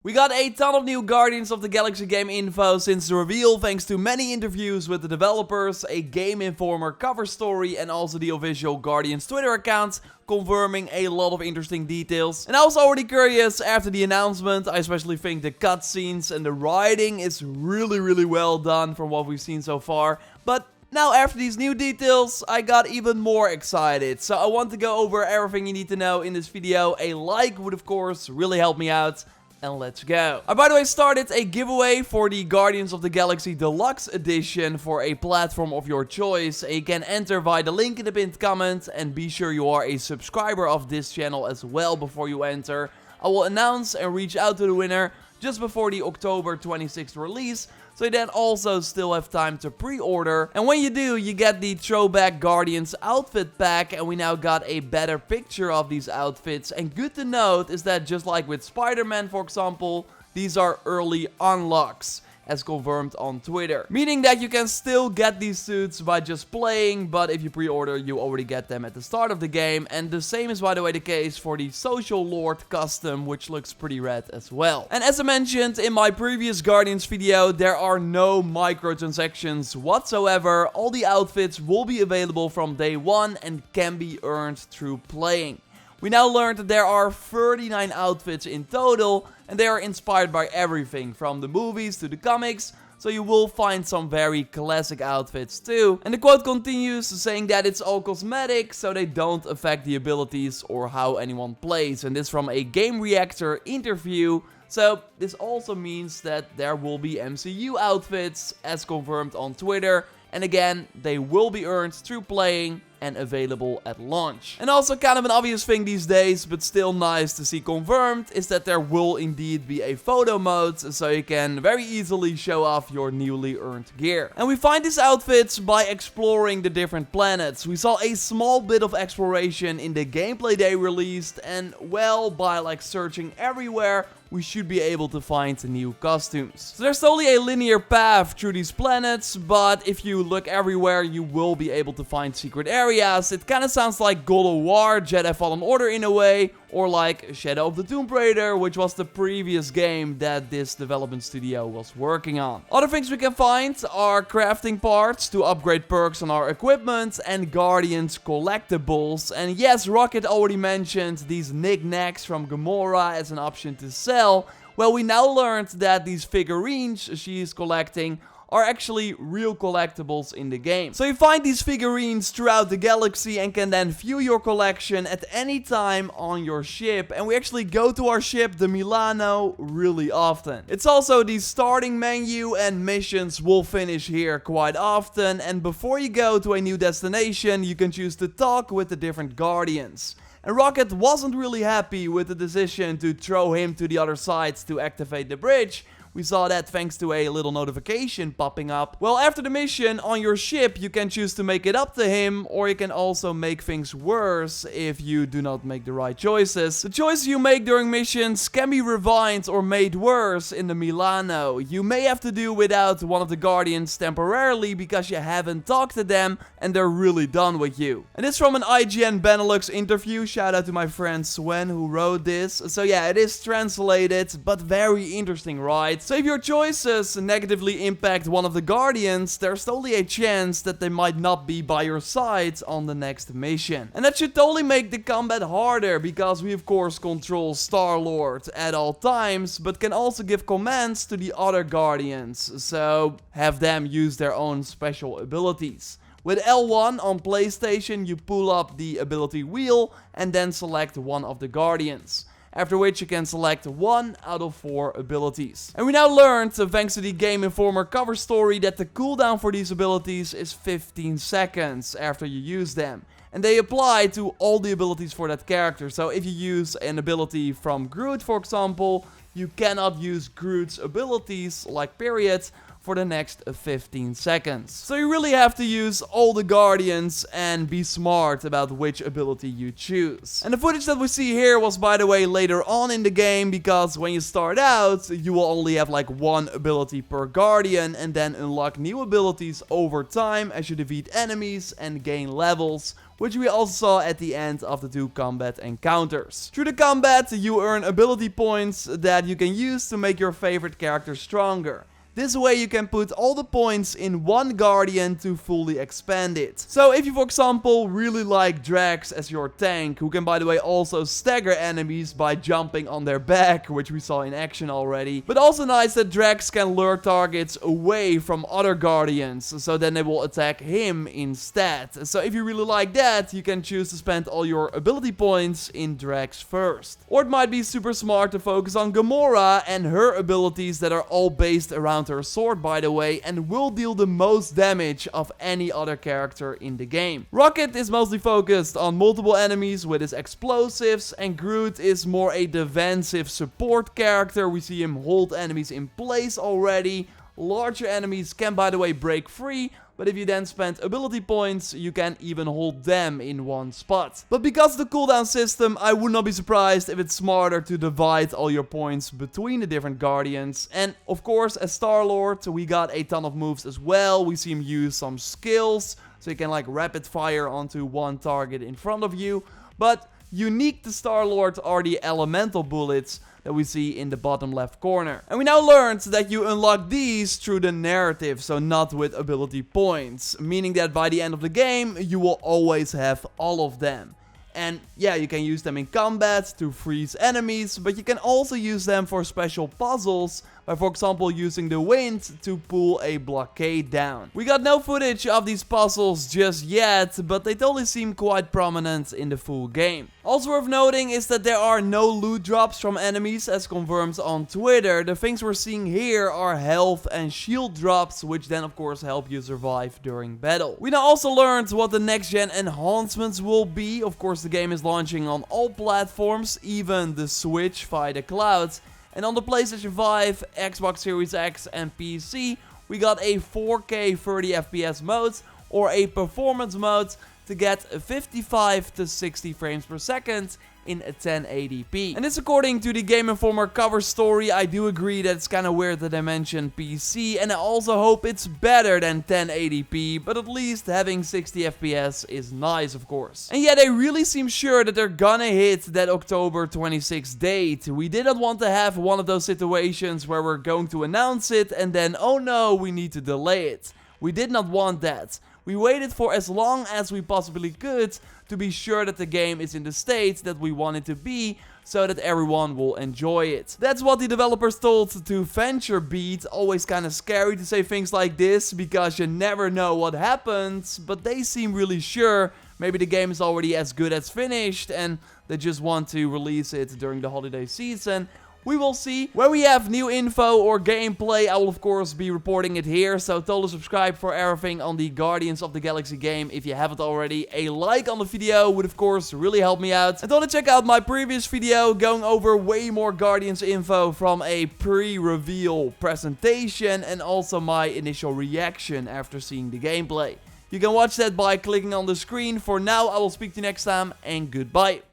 We got a ton of new Guardians of the Galaxy game info since the reveal, thanks to many interviews with the developers, a Game Informer cover story, and also the official Guardians Twitter account, confirming a lot of interesting details. And I was already curious after the announcement. I especially think the cutscenes and the writing is really well done from what we've seen so far. But now, after these new details, I got even more excited. So I want to go over everything you need to know in this video. A like would, of course, really help me out. And let's go. I, by the way, started a giveaway for the Guardians of the Galaxy Deluxe Edition for a platform of your choice. You can enter via the link in the pinned comment, and be sure you are a subscriber of this channel as well before you enter. I will announce and reach out to the winner just before the October 26th release, so you then also still have time to pre-order. And when you do, you get the Throwback Guardians outfit pack, and we now got a better picture of these outfits. And good to note is that just like with Spider-Man, for example, these are early unlocks, as confirmed on Twitter. Meaning that you can still get these suits by just playing, but if you pre-order, you already get them at the start of the game. And the same is, by the way, the case for the Social Lord custom, which looks pretty rad as well. And as I mentioned in my previous Guardians video, there are no microtransactions whatsoever. All the outfits will be available from day one and can be earned through playing. We now learned that there are 39 outfits in total, and they are inspired by everything from the movies to the comics, so you will find some very classic outfits too. And the quote continues saying that it's all cosmetic, so they don't affect the abilities or how anyone plays. And this from a Game Reactor interview. So this also means that there will be MCU outfits, as confirmed on Twitter. And again, they will be earned through playing and available at launch. And also kind of an obvious thing these days, but still nice to see confirmed, is that there will indeed be a photo mode, so you can very easily show off your newly earned gear. And we find these outfits by exploring the different planets. We saw a small bit of exploration in the gameplay they released, and well, by like searching everywhere, we should be able to find new costumes. So there's only a linear path through these planets, but if you look everywhere, you will be able to find secret areas. It kind of sounds like God of War, Jedi Fallen Order in a way, or like Shadow of the Tomb Raider, which was the previous game that this development studio was working on. Other things we can find are crafting parts to upgrade perks on our equipment and Guardians collectibles. And yes, Rocket already mentioned these knickknacks from Gamora as an option to sell. Well, we now learned that these figurines she is collecting are actually real collectibles in the game. So you find these figurines throughout the galaxy and can then view your collection at any time on your ship. And we actually go to our ship, the Milano, really often. It's also the starting menu, and missions will finish here quite often. And before you go to a new destination, you can choose to talk with the different Guardians. And Rocket wasn't really happy with the decision to throw him to the other side to activate the bridge. We saw that thanks to a little notification popping up. Well, after the mission on your ship, you can choose to make it up to him, or you can also make things worse if you do not make the right choices. The choices you make during missions can be refined or made worse in the Milano. You may have to do without one of the Guardians temporarily because you haven't talked to them and they're really done with you. And this from an IGN Benelux interview. Shout out to my friend Sven who wrote this. So yeah, it is translated, but very interesting, right? So if your choices negatively impact one of the Guardians, there's totally a chance that they might not be by your side on the next mission. And that should totally make the combat harder, because we of course control Star-Lord at all times, but can also give commands to the other Guardians, so have them use their own special abilities. With L1 on PlayStation, you pull up the ability wheel and then select one of the Guardians. After which you can select 1 out of 4 abilities. And we now learned, thanks to the Game Informer cover story, that the cooldown for these abilities is 15 seconds after you use them. And they apply to all the abilities for that character. So if you use an ability from Groot, for example, you cannot use Groot's abilities, like periods, for the next 15 seconds. So you really have to use all the Guardians and be smart about which ability you choose. And the footage that we see here was, by the way, later on in the game, because when you start out, you will only have like one ability per Guardian and then unlock new abilities over time as you defeat enemies and gain levels which we also saw at the end of the 2 combat encounters. Through the combat, you earn ability points that you can use to make your favorite character stronger. This way you can put all the points in one Guardian to fully expand it. So if you, for example, really like Drax as your tank, who can by the way also stagger enemies by jumping on their back, which we saw in action already. But also nice that Drax can lure targets away from other Guardians, so then they will attack him instead. So if you really like that, you can choose to spend all your ability points in Drax first. Or it might be super smart to focus on Gamora and her abilities that are all based around her sword, by the way, and will deal the most damage of any other character in the game. Rocket is mostly focused on multiple enemies with his explosives, and Groot is more a defensive support character. We see him hold enemies in place already. Larger enemies can, by the way, break free, but if you then spend ability points, you can even hold them in one spot. But because of the cooldown system, I would not be surprised if it's smarter to divide all your points between the different Guardians. And of course, as Star-Lord, we got a ton of moves as well. We see him use some skills, so you can like rapid fire onto one target in front of you. But unique to Star-Lord are the elemental bullets that we see in the bottom left corner. And we now learned that you unlock these through the narrative, so not with ability points, meaning that by the end of the game, you will always have all of them. And yeah, you can use them in combat to freeze enemies, but you can also use them for special puzzles, by for example using the wind to pull a blockade down. We got no footage of these puzzles just yet, but they totally seem quite prominent in the full game. Also worth noting is that there are no loot drops from enemies as confirmed on Twitter. The things we're seeing here are health and shield drops, which then of course help you survive during battle. We now also learned what the next gen enhancements will be. Of course the game is launching on all platforms, even the Switch via the cloud. And on the PlayStation 5, Xbox Series X and PC, we got a 4K 30 FPS mode or a performance mode to get 55 to 60 frames per second in 1080p. And this according to the Game Informer cover story. I do agree that it's kind of weird that they mentioned PC, and I also hope it's better than 1080p, but at least having 60 FPS is nice, of course. And yeah, they really seem sure that they're gonna hit that October 26th date. We didn't want to have one of those situations where we're going to announce it and then, oh no, we need to delay it. We did not want that. We waited for as long as we possibly could to be sure that the game is in the state that we want it to be, so that everyone will enjoy it. That's what the developers told to VentureBeat. Always kind of scary to say things like this, because you never know what happens, but they seem really sure. Maybe the game is already as good as finished and they just want to release it during the holiday season. We will see. When we have new info or gameplay, I will of course be reporting it here. So totally subscribe for everything on the Guardians of the Galaxy game if you haven't already. A like on the video would of course really help me out. And don't check out my previous video going over way more Guardians info from a pre-reveal presentation and also my initial reaction after seeing the gameplay. You can watch that by clicking on the screen. For now, I will speak to you next time and goodbye.